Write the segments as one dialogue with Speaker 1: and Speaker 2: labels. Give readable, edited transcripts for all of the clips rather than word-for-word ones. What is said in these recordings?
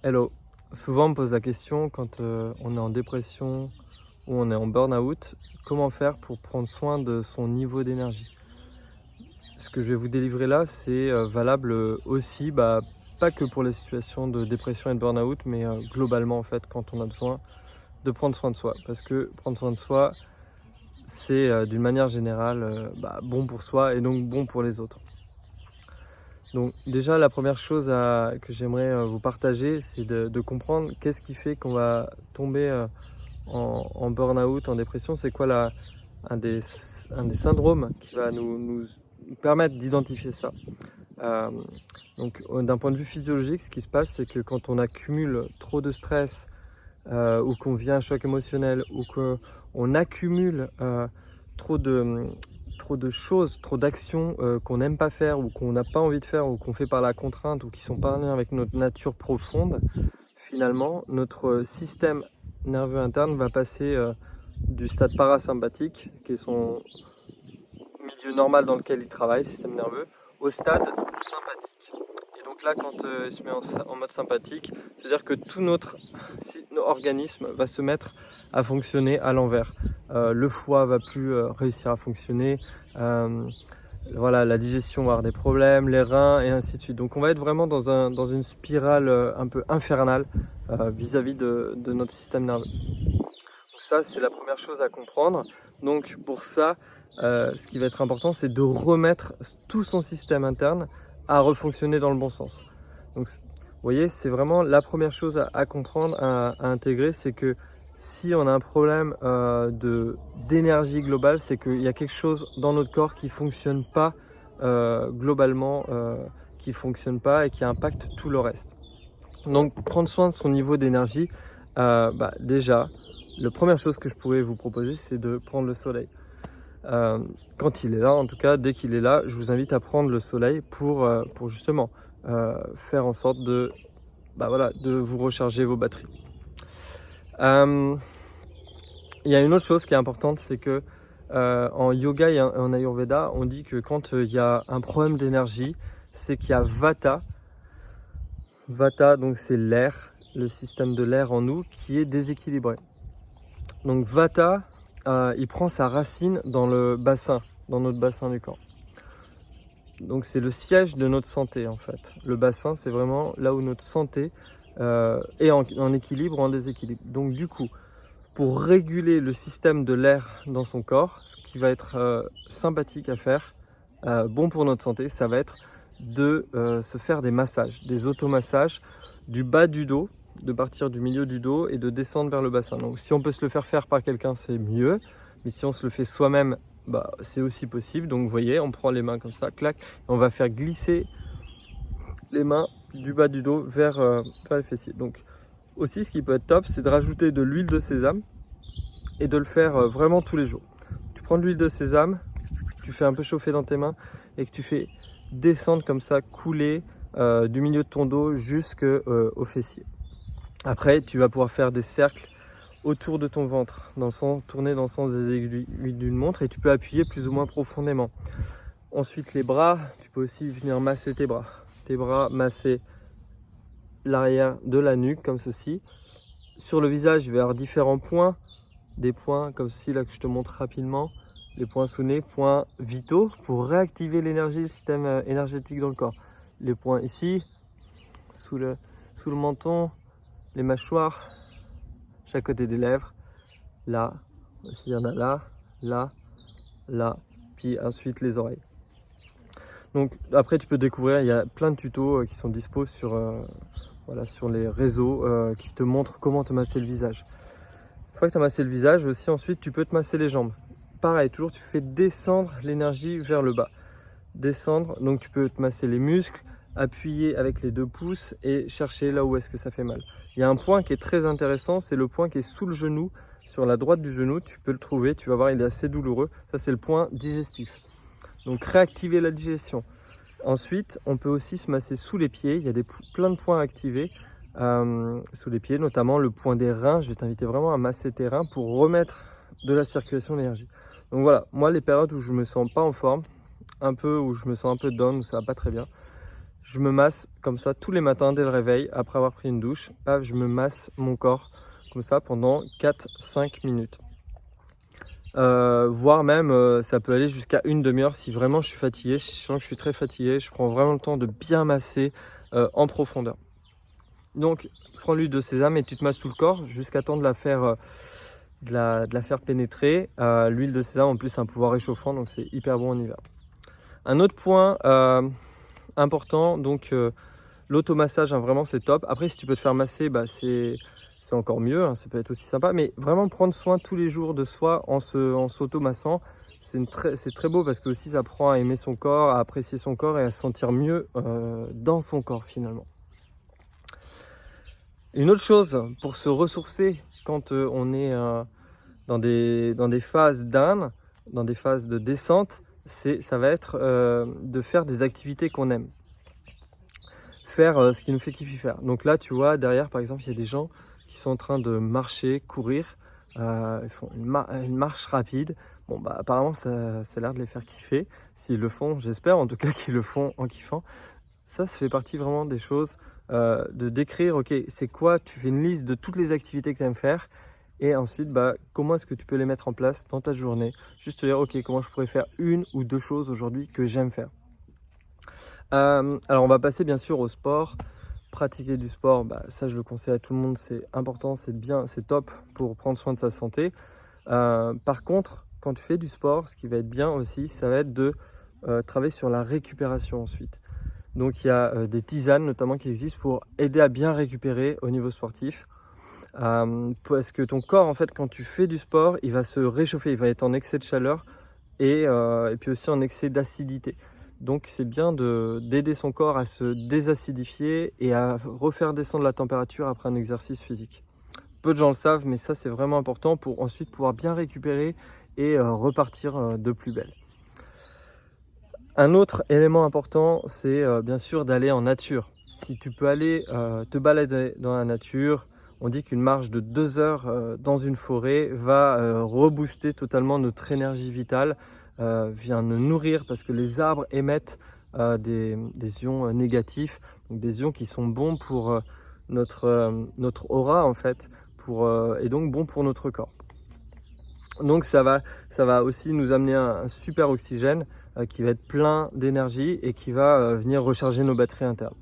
Speaker 1: Hello, souvent on me pose la question quand on est en dépression ou on est en burn-out, comment faire pour prendre soin de son niveau d'énergie? Ce que je vais vous délivrer là, c'est valable aussi, pas que pour les situations de dépression et de burn-out, mais globalement en fait quand on a besoin de prendre soin de soi. Parce que prendre soin de soi, c'est d'une manière générale bon pour soi et donc bon pour les autres. Donc déjà, la première chose que j'aimerais vous partager, c'est de comprendre qu'est-ce qui fait qu'on va tomber en burn-out, en dépression. C'est quoi un des, un des syndromes qui va nous permettre d'identifier ça. Euh, D'un point de vue physiologique, ce qui se passe, c'est que quand on accumule trop de stress ou qu'on vit un choc émotionnel ou qu'on accumule trop de, trop de choses, trop d'actions qu'on n'aime pas faire ou qu'on n'a pas envie de faire ou qu'on fait par la contrainte ou qui sont pas en lien avec notre nature profonde, finalement, notre système nerveux interne va passer du stade parasympathique, qui est son milieu normal dans lequel il travaille, système nerveux, au stade sympathique. Et donc là, quand il se met en mode sympathique, c'est-à-dire que tout notre organisme va se mettre à fonctionner à l'envers. Le foie va plus réussir à fonctionner, voilà, la digestion va avoir des problèmes, les reins et ainsi de suite. Donc on va être vraiment dans une spirale un peu infernale vis-à-vis de notre système nerveux. Donc ça, c'est la première chose à comprendre. Donc pour ça, ce qui va être important, c'est de remettre tout son système interne à refonctionner dans le bon sens. Donc vous voyez, c'est vraiment la première chose à comprendre, à intégrer, c'est que si on a un problème d'énergie globale, c'est qu'il y a quelque chose dans notre corps qui ne fonctionne pas globalement, qui ne fonctionne pas et qui impacte tout le reste. Donc prendre soin de son niveau d'énergie, déjà, la première chose que je pourrais vous proposer, c'est de prendre le soleil. Quand il est là, en tout cas, dès qu'il est là, je vous invite à prendre le soleil pour justement faire en sorte de vous recharger vos batteries. Il y a une autre chose qui est importante, c'est que en yoga et en ayurveda, on dit que quand il y a un problème d'énergie, c'est qu'il y a vata. Vata, donc c'est l'air, le système de l'air en nous qui est déséquilibré. Donc vata, il prend sa racine dans le bassin, dans notre bassin du corps. Donc c'est le siège de notre santé en fait. Le bassin, c'est vraiment là où notre santé est en équilibre ou en déséquilibre. Donc du coup, pour réguler le système de l'air dans son corps, ce qui va être sympathique à faire, bon pour notre santé, ça va être de se faire des massages, des automassages du bas du dos, de partir du milieu du dos et de descendre vers le bassin. Donc si on peut se le faire par quelqu'un, c'est mieux, mais si on se le fait soi-même, c'est aussi possible. Donc vous voyez, on prend les mains comme ça, clac, et on va faire glisser les mains du bas du dos vers les fessiers. Donc aussi, ce qui peut être top, c'est de rajouter de l'huile de sésame et de le faire vraiment tous les jours. Tu prends de l'huile de sésame, tu fais un peu chauffer dans tes mains et que tu fais descendre comme ça, couler du milieu de ton dos jusqu'au fessier. Après, tu vas pouvoir faire des cercles autour de ton ventre, tourner dans le sens des aiguilles d'une montre, et tu peux appuyer plus ou moins profondément. Ensuite, les bras, tu peux aussi venir masser tes bras. Tes bras, masser l'arrière de la nuque comme ceci. Sur le visage, il va y avoir différents points, des points comme ceci là que je te montre rapidement, les points sous nez, points vitaux pour réactiver l'énergie, le système énergétique dans le corps. Les points ici, sous le menton, les mâchoires, chaque côté des lèvres, là, aussi il y en a là, là, là, puis ensuite les oreilles. Donc après tu peux découvrir, il y a plein de tutos qui sont dispo sur les réseaux qui te montrent comment te masser le visage. Une fois que tu as massé le visage aussi, ensuite tu peux te masser les jambes. Pareil, toujours tu fais descendre l'énergie vers le bas. Descendre, donc tu peux te masser les muscles, appuyer avec les 2 pouces et chercher là où est-ce que ça fait mal. Il y a un point qui est très intéressant, c'est le point qui est sous le genou, sur la droite du genou, tu peux le trouver, tu vas voir, il est assez douloureux. Ça, c'est le point digestif. Donc réactiver la digestion. Ensuite, on peut aussi se masser sous les pieds, il y a plein de points à activer sous les pieds, notamment le point des reins. Je vais t'inviter vraiment à masser tes reins pour remettre de la circulation d'énergie. Donc voilà, moi les périodes où je me sens pas en forme, où je me sens un peu down, où ça va pas très bien, je me masse comme ça tous les matins dès le réveil, après avoir pris une douche, paf, je me masse mon corps comme ça pendant 4-5 minutes. Voire même, ça peut aller jusqu'à une demi-heure si vraiment je suis fatigué. Je sens que je suis très fatigué, je prends vraiment le temps de bien masser en profondeur. Donc, prends l'huile de sésame et tu te masses tout le corps jusqu'à temps de la faire, de la faire pénétrer. L'huile de sésame en plus a un pouvoir réchauffant, donc c'est hyper bon en hiver. Un autre point important, donc l'automassage, hein, vraiment c'est top. Après, si tu peux te faire masser, bah, c'est encore mieux, hein, ça peut être aussi sympa. Mais vraiment prendre soin tous les jours de soi en s'automassant, c'est très beau parce que aussi ça apprend à aimer son corps, à apprécier son corps et à se sentir mieux dans son corps finalement. Une autre chose pour se ressourcer quand on est dans des phases down, dans des phases de descente, ça va être de faire des activités qu'on aime. Faire ce qui nous fait kiffer faire. Donc là, tu vois, derrière, par exemple, il y a des gens qui sont en train de marcher, courir. Ils font une marche rapide. Bon, bah, apparemment, ça a l'air de les faire kiffer. S'ils le font, j'espère en tout cas qu'ils le font en kiffant. Ça fait partie vraiment des choses de décrire, ok, c'est quoi, tu fais une liste de toutes les activités que tu aimes faire et ensuite, bah, comment est-ce que tu peux les mettre en place dans ta journée. Juste te dire, ok, comment je pourrais faire une ou deux choses aujourd'hui que j'aime faire. Alors on va passer bien sûr au sport. Pratiquer du sport, bah, ça je le conseille à tout le monde, c'est important, c'est bien, c'est top pour prendre soin de sa santé. Par contre, quand tu fais du sport, ce qui va être bien aussi, ça va être de travailler sur la récupération ensuite. Donc il y a des tisanes notamment qui existent pour aider à bien récupérer au niveau sportif. Parce que ton corps, en fait, quand tu fais du sport, il va se réchauffer, il va être en excès de chaleur et puis aussi en excès d'acidité. Donc c'est bien d'aider son corps à se désacidifier et à refaire descendre la température après un exercice physique. Peu de gens le savent, mais ça c'est vraiment important pour ensuite pouvoir bien récupérer et repartir de plus belle. Un autre élément important, c'est bien sûr d'aller en nature. Si tu peux aller te balader dans la nature, on dit qu'une marche de 2 heures dans une forêt va rebooster totalement notre énergie vitale, vient nous nourrir parce que les arbres émettent des ions négatifs, donc des ions qui sont bons pour notre aura en fait, et donc bons pour notre corps. Donc ça va aussi nous amener un super oxygène qui va être plein d'énergie et qui va venir recharger nos batteries internes.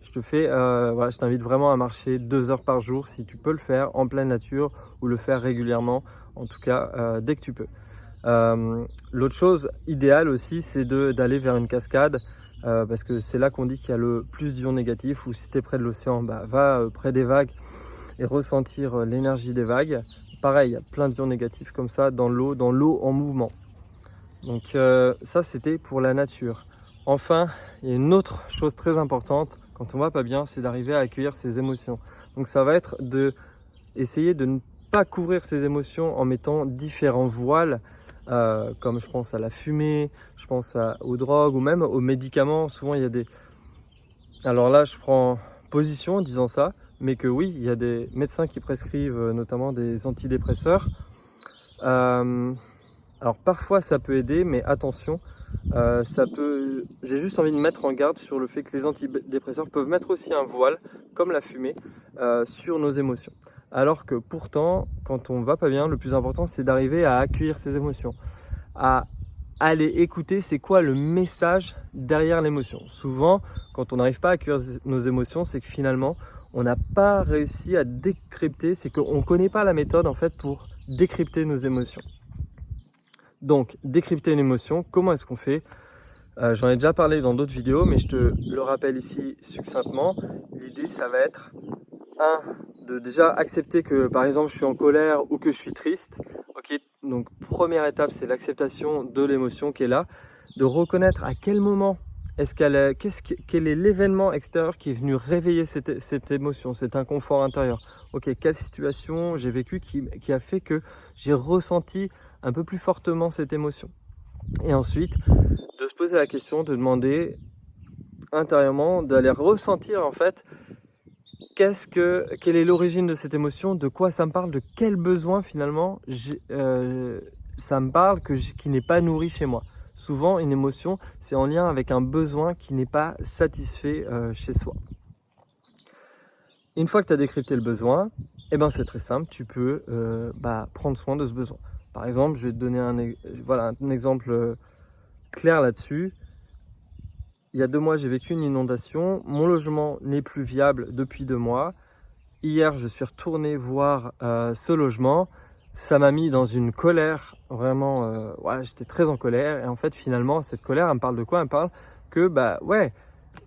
Speaker 1: Je t'invite vraiment à marcher 2 heures par jour si tu peux le faire en pleine nature ou le faire régulièrement, en tout cas dès que tu peux. L'autre chose idéale aussi, c'est d'aller vers une cascade parce que c'est là qu'on dit qu'il y a le plus d'ions négatifs, ou si tu es près de l'océan, bah, va près des vagues et ressentir l'énergie des vagues. Pareil, il y a plein d'ions négatifs comme ça dans l'eau en mouvement. Donc ça, c'était pour la nature. Enfin, il y a une autre chose très importante quand on va pas bien, c'est d'arriver à accueillir ses émotions. Donc ça va être d'essayer de ne pas couvrir ses émotions en mettant différents voiles, comme je pense à la fumée, je pense aux drogues ou même aux médicaments. Souvent, il y a des... Alors là, je prends position en disant ça, mais que oui, il y a des médecins qui prescrivent notamment des antidépresseurs. Alors parfois ça peut aider, mais attention, j'ai juste envie de mettre en garde sur le fait que les antidépresseurs peuvent mettre aussi un voile, comme la fumée, sur nos émotions. Alors que pourtant, quand on va pas bien, le plus important c'est d'arriver à accueillir ses émotions, à aller écouter c'est quoi le message derrière l'émotion. Souvent, quand on n'arrive pas à accueillir nos émotions, c'est que finalement, on n'a pas réussi à décrypter, c'est qu'on ne connaît pas la méthode en fait pour décrypter nos émotions. Donc, décrypter une émotion, comment est-ce qu'on fait ? J'en ai déjà parlé dans d'autres vidéos, mais je te le rappelle ici succinctement. L'idée, ça va être, de déjà accepter que, par exemple, je suis en colère ou que je suis triste. Ok, donc première étape, c'est l'acceptation de l'émotion qui est là, de reconnaître à quel moment quel est l'événement extérieur qui est venu réveiller cette émotion, cet inconfort intérieur. Ok, quelle situation j'ai vécu qui a fait que j'ai ressenti un peu plus fortement cette émotion. Et ensuite, de se poser la question, de demander intérieurement, d'aller ressentir en fait quelle est l'origine de cette émotion, de quoi ça me parle, de quel besoin finalement ça me parle qui n'est pas nourri chez moi. souvent une émotion, c'est en lien avec un besoin qui n'est pas satisfait chez soi. Une fois que tu as décrypté le besoin, eh ben c'est très simple, tu peux prendre soin de ce besoin. Par exemple, je vais te donner un exemple clair là-dessus. Il y a 2 mois, j'ai vécu une inondation. Mon logement n'est plus viable depuis 2 mois. Hier, je suis retourné voir ce logement. Ça m'a mis dans une colère, vraiment, j'étais très en colère. Et en fait, finalement, cette colère, elle me parle de quoi? Elle me parle que,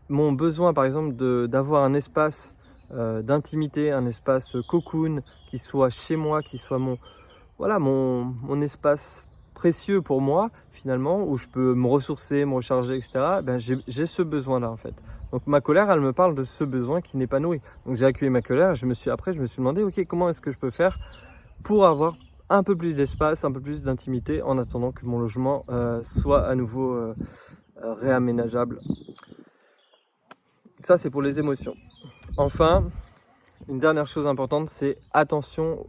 Speaker 1: mon besoin, par exemple, d'avoir un espace d'intimité, un espace cocoon, qui soit chez moi, qui soit mon espace précieux pour moi, finalement, où je peux me ressourcer, me recharger, etc. J'ai ce besoin-là, en fait. Donc ma colère, elle me parle de ce besoin qui n'est pas nourri. Donc j'ai accueilli ma colère, je me suis demandé, ok, comment est-ce que je peux faire pour avoir un peu plus d'espace, un peu plus d'intimité, en attendant que mon logement soit à nouveau réaménageable. Ça, c'est pour les émotions. Enfin, une dernière chose importante, c'est attention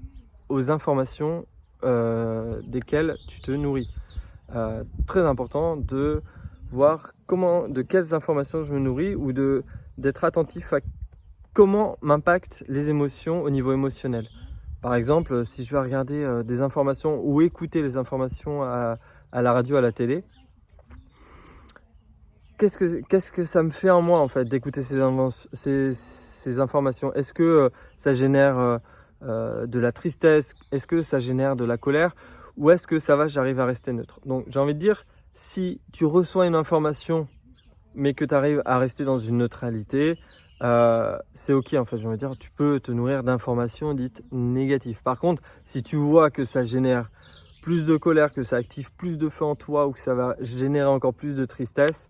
Speaker 1: aux informations desquelles tu te nourris. Très important de voir de quelles informations je me nourris ou d'être attentif à comment m'impactent les émotions au niveau émotionnel. Par exemple, si je vais regarder des informations ou écouter les informations à la radio, à la télé, qu'est-ce que ça me fait en moi en fait d'écouter ces informations? Est-ce que ça génère de la tristesse? Est-ce que ça génère de la colère? Ou est-ce que j'arrive à rester neutre? Donc j'ai envie de dire, si tu reçois une information mais que tu arrives à rester dans une neutralité, c'est ok en fait. J'ai envie de dire, tu peux te nourrir d'informations dites négatives. Par contre, si tu vois que ça génère plus de colère, que ça active plus de feu en toi ou que ça va générer encore plus de tristesse,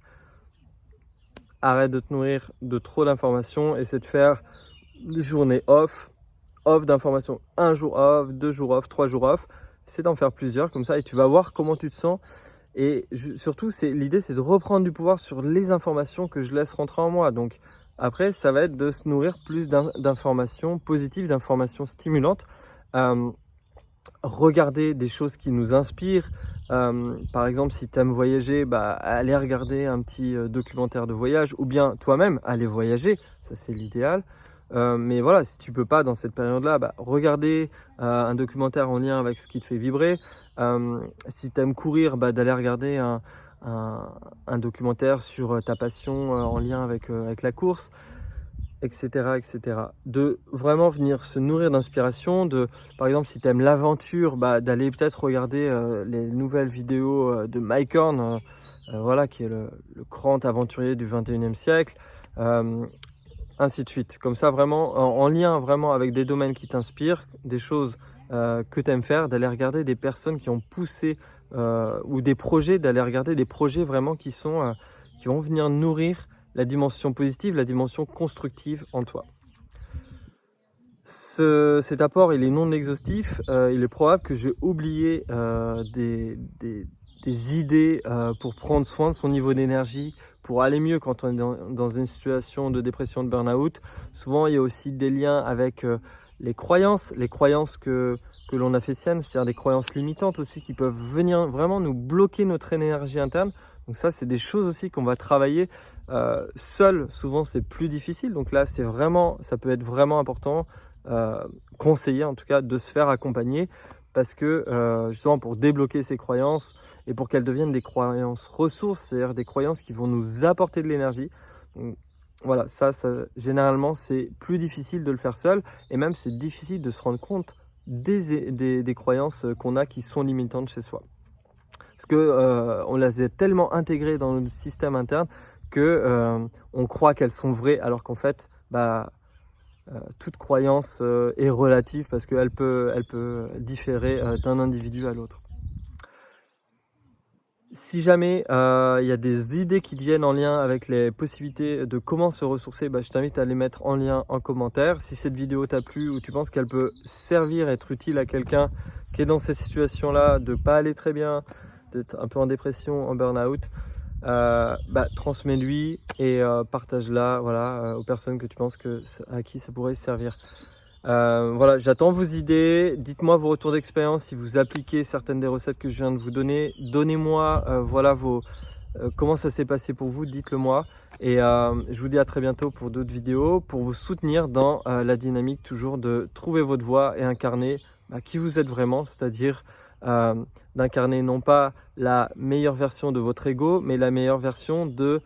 Speaker 1: arrête de te nourrir de trop d'informations, essaie de faire des journées off d'informations, 1 jour off, 2 jours off, 3 jours off, essaie d'en faire plusieurs comme ça et tu vas voir comment tu te sens. Et surtout, l'idée, c'est de reprendre du pouvoir sur les informations que je laisse rentrer en moi. Donc après, ça va être de se nourrir plus d'informations positives, d'informations stimulantes. Regarder des choses qui nous inspirent. Par exemple, si tu aimes voyager, aller regarder un petit documentaire de voyage ou bien toi-même aller voyager, ça c'est l'idéal. Mais voilà, si tu peux pas dans cette période-là, regarder un documentaire en lien avec ce qui te fait vibrer. Si tu aimes courir, d'aller regarder un documentaire sur ta passion en lien avec la course, etc., etc. De vraiment venir se nourrir d'inspiration. Par exemple, si tu aimes l'aventure, d'aller peut-être regarder les nouvelles vidéos de Mike Horn, qui est le grand aventurier du 21e siècle. Ainsi de suite. Comme ça, vraiment, en lien vraiment avec des domaines qui t'inspirent, des choses que tu aimes faire, d'aller regarder des personnes qui ont poussé ou des projets, d'aller regarder des projets vraiment qui vont venir nourrir la dimension positive, la dimension constructive en toi. Cet apport, il est non exhaustif. Il est probable que j'ai oublié des idées pour prendre soin de son niveau d'énergie, pour aller mieux quand on est dans une situation de dépression, de burn-out. Souvent, il y a aussi des liens avec les croyances que l'on a fait siennes, c'est-à-dire des croyances limitantes aussi qui peuvent venir vraiment nous bloquer notre énergie interne. Donc ça, c'est des choses aussi qu'on va travailler seul. Souvent, c'est plus difficile. Donc là, ça peut être vraiment important, conseillé en tout cas, de se faire accompagner. Parce que justement pour débloquer ces croyances et pour qu'elles deviennent des croyances ressources, c'est-à-dire des croyances qui vont nous apporter de l'énergie. Donc, voilà, ça généralement c'est plus difficile de le faire seul et même c'est difficile de se rendre compte des croyances qu'on a qui sont limitantes chez soi. Parce que on les a tellement intégrées dans notre système interne que on croit qu'elles sont vraies alors qu'en fait, toute croyance est relative parce qu'elle peut différer d'un individu à l'autre. Si jamais il y a des idées qui te viennent en lien avec les possibilités de comment se ressourcer, je t'invite à les mettre en lien en commentaire. Si cette vidéo t'a plu ou tu penses qu'elle peut servir, être utile à quelqu'un qui est dans cette situation-là, de pas aller très bien, d'être un peu en dépression, en burn-out, transmets-lui et partage-la aux personnes que tu penses à qui ça pourrait servir. Voilà, j'attends vos idées. Dites-moi vos retours d'expérience si vous appliquez certaines des recettes que je viens de vous donner. Donnez-moi voilà, comment ça s'est passé pour vous, dites-le moi. Et je vous dis à très bientôt pour d'autres vidéos, pour vous soutenir dans la dynamique toujours de trouver votre voie et incarner qui vous êtes vraiment, c'est-à-dire d'incarner non pas la meilleure version de votre ego, mais la meilleure version de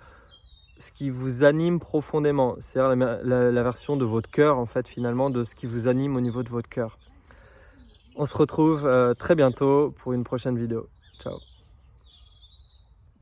Speaker 1: ce qui vous anime profondément, c'est-à-dire la version de votre cœur en fait finalement, de ce qui vous anime au niveau de votre cœur. On se retrouve très bientôt pour une prochaine vidéo. Ciao.